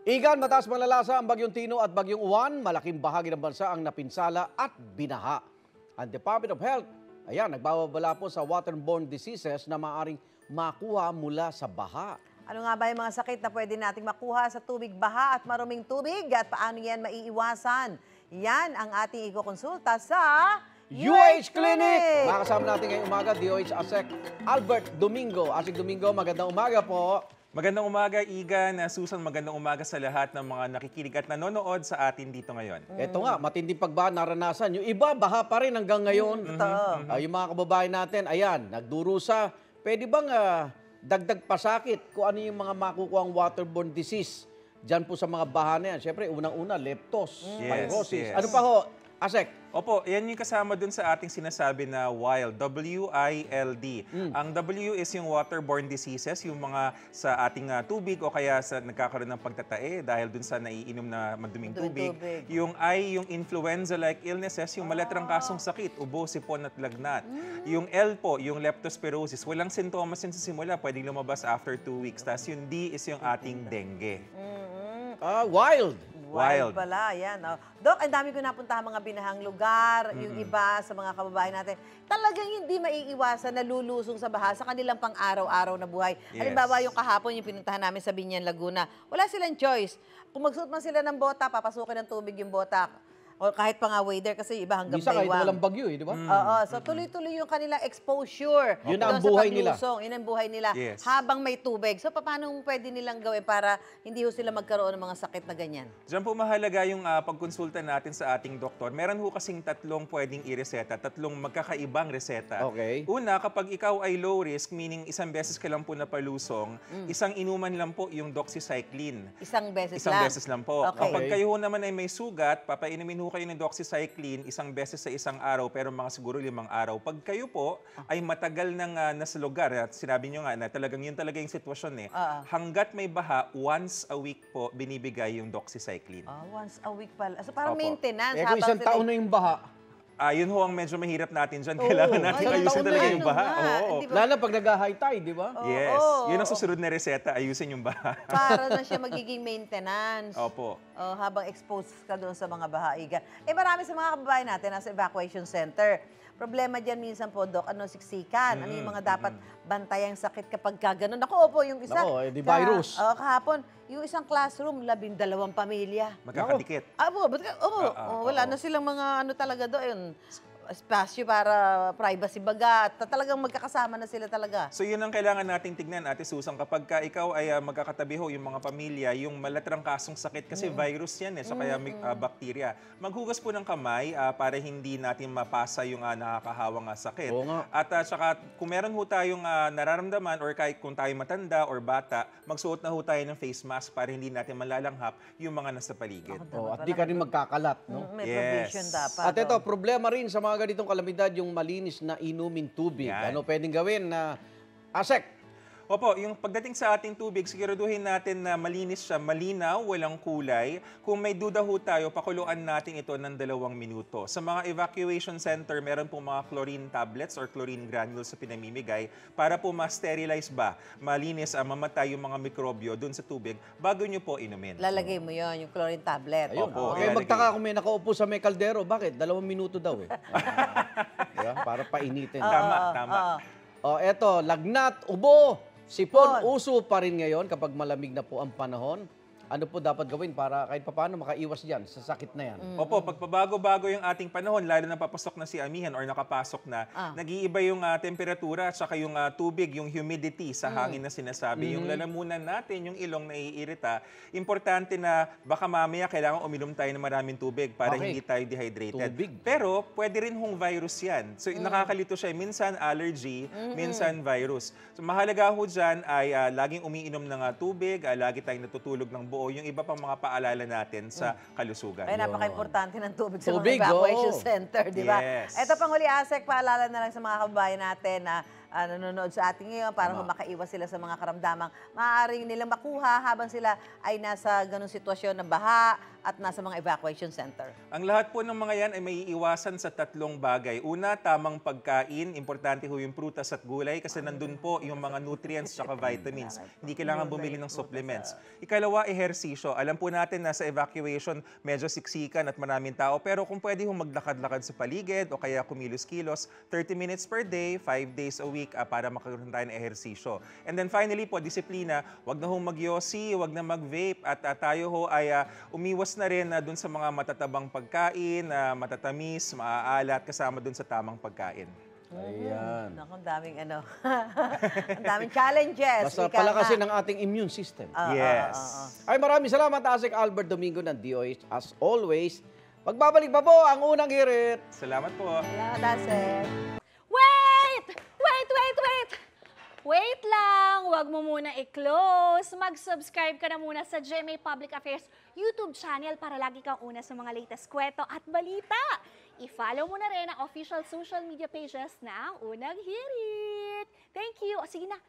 Igan, mataas malalasa ang Bagyong Tino at Bagyong Uwan. Malaking bahagi ng bansa ang napinsala at binaha. Ang Department of Health, nagbabala po sa waterborne diseases na maaaring makuha mula sa baha. Ano nga ba yung mga sakit na pwede nating makuha sa tubig baha at maruming tubig at paano yan maiiwasan? Yan ang ating ikukonsulta sa UH Clinic! Makasama natin ngayong umaga, DOH ASEC Albert Domingo. ASEC Domingo, magandang umaga po. Magandang umaga, Igan. Susan, magandang umaga sa lahat ng mga nakikinig at nanonood sa atin dito ngayon. Ito nga, matinding pagbaha naranasan. Yung iba, baha pa rin hanggang ngayon. Yung mga kababayan natin, nagdurusa. Pwede bang dagdag pasakit kung ano yung mga makukuhang waterborne disease dyan po sa mga baha na yan? Siyempre, unang-una, leptospirosis. Yes. Ano pa ho, ASEC? Opo, yan yung kasama dun sa ating sinasabi na WILD, W-I-L-D. Ang W is yung waterborne diseases, yung mga sa ating tubig o kaya sa nagkakaroon ng pagtatae dahil dun sa naiinom na maduming tubig. Yung I, yung influenza-like illnesses, yung malatrangkasong sakit, ubo, sipon at lagnat. Yung L po, yung leptospirosis, walang sintomas yun sa simula, pwedeng lumabas after 2 weeks. Tapos yung D is yung ating dengue. Wild. Wild pala, yan. Oh. Dok, ang dami ko napuntahan mga binahang lugar, yung iba sa mga kababayan natin. Talagang hindi maiiwasan na lulusong sa baha sa kanilang pang-araw-araw na buhay. Yes. Halimbawa, yung kahapon, yung pinuntahan namin sa Binyan, Laguna, wala silang choice. Kung magsuot man sila ng bota, papasukin ng tubig yung bota. O kahit pa nga waiter kasi iba hanggang Bisa kahit baywang. walang bagyo di ba? Oo, so tuloy-tuloy yung kanilang exposure. Yun ang buhay nila. Yun ang buhay nila Yes. habang may tubig. So paano pwede nilang gawin para hindi ho sila magkaroon ng mga sakit na ganyan? Diyan po mahalaga yung pagkonsulta natin sa ating doktor. Meron ho kasing tatlong pwedeng i-reseta, tatlong magkakaibang reseta. Okay. Una, kapag ikaw ay low risk, meaning isang beses ka lang po napalusong, isang inuman lang po yung doxycycline. Isang beses Isang lang? beses lang po. Okay. Kapag kayo ho naman ay may sugat, papainumin ho kayo ng doxycycline isang beses sa isang araw, pero mga siguro 5 araw. Pag kayo po ay matagal nang nasa lugar, at sinabi nyo nga na yun talaga yung sitwasyon hanggat may baha, once a week po binibigay yung doxycycline. Once a week pala. So parang Opo. maintenance. Kung isang taon na yung baha. Yun ho ang medyo mahirap natin dyan. Kailangan natin isang ayusin taon talaga na yung baha. Oo. Lalo pag nag-high tide, di ba? Yes. Yun ang susunod na reseta, ayusin yung baha. Para na siya magiging maintenance. Opo. Habang exposed ka doon sa mga bahaigan. Marami sa mga kababayan natin nasa evacuation center. Problema dyan minsan po, Dok, siksikan. Ano yung mga dapat bantayang sakit kapag gano'n? Ako po, yung isa. Di virus. Kahapon, yung isang classroom, 12 pamilya. Magkakadikit. Wala na silang mga talaga doon. Espasyo para privacy baga. Talagang magkakasama na sila talaga. So yun ang kailangan nating tignan, Ate Susan. Kapag ikaw ay magkakatabi ho yung mga pamilya, yung malatrangkasong sakit, kasi virus yan so kaya may bakterya. Maghugas po ng kamay para hindi natin mapasa yung nakakahawang sakit. At saka kung meron ho tayong nararamdaman or kahit kung tayo matanda or bata, magsuot na ho tayo ng face mask para hindi natin malalanghap yung mga nasa paligid. At di ka rin magkakalat. No? May provision dapat. At ito, problema rin sa mga ganitong kalamidad yung malinis na inuming tubig. Yan. Ano pwedeng gawin na ASEC? Opo, yung pagdating sa ating tubig, siguraduhin natin na malinis siya, malinaw, walang kulay. Kung may duda ho tayo, pakuluan natin ito ng 2 minuto. Sa mga evacuation center, meron po mga chlorine tablets or chlorine granules sa pinamimigay para po ma-sterilize ba, malinis, mamatay yung mga mikrobyo dun sa tubig bago nyo po inumin. Lalagay mo yon yung chlorine tablet. Ayun. Opo, Kaya magtaka kung may nakaupo sa may kaldero. Bakit? 2 minuto daw diba? Para painitin. Tama. Eto, lagnat, ubo. Sipon, uso pa rin ngayon kapag malamig na po ang panahon. Ano po dapat gawin para kahit paano makaiwas dyan sa sakit na yan? Opo, pagpabago-bago yung ating panahon, lalo na papasok na si amihan or nakapasok na, nag-iiba yung temperatura at saka yung tubig, yung humidity sa hangin na sinasabi. Yung lalamunan natin, yung ilong na iirita, importante na baka mamaya kailangan uminom tayo ng maraming tubig para hindi tayo dehydrated. Pero pwede rin hong virus yan. So nakakalito siya, minsan allergy, minsan virus. So mahalaga ho dyan ay laging umiinom ng tubig, lagi tayong natutulog ng buo, yung iba pang mga paalala natin sa kalusugan. Ay, napaka-importante ng tubig sa mga evacuation center, di ba? Yes. Ito pang huli, ASEC, paalala na lang sa mga kababayan natin na nanonood sa atin ngayon para Tama. makaiwas sila sa mga karamdamang maaaring nilang makuha habang sila ay nasa ganung sitwasyon ng baha at nasa mga evacuation center. Ang lahat po ng mga yan ay may iwasan sa 3 bagay. Una, tamang pagkain. Importante ho yung prutas at gulay kasi nandun po yung mga nutrients at vitamins. Hindi kailangan bumili ng supplements. Ikalawa, ehersisyo. Alam po natin na sa evacuation medyo siksikan at maraming tao. Pero kung pwede hong maglakad-lakad sa paligid o kaya kumilos-kilos, 30 minutes per day, 5 days a week para makakaroon tayo ng ehersisyo. And then finally po, disiplina. Wag na hong magyosi, wag na mag-vape at tayo ho ay umiwas na rin dun sa mga matatabang pagkain, matatamis, maaalat, kasama dun sa tamang pagkain. Ayan. Naku, ang daming ang daming challenges. Basta Ika palakasin nga. ng ating immune system. Yes. Ay, maraming salamat, Asik Albert Domingo ng DOH. As always, magbabalik pa po ang unang hirit. Salamat po. Salamat, Asek. Wait! Wait, wait, wait! Wait lang! Huwag mo muna i-close. Mag-subscribe ka na muna sa GMA Public Affairs YouTube channel para lagi kang una sa mga latest kwento at balita. I-follow mo na rin ang official social media pages ng Unang Hirit. Thank you. O sige na,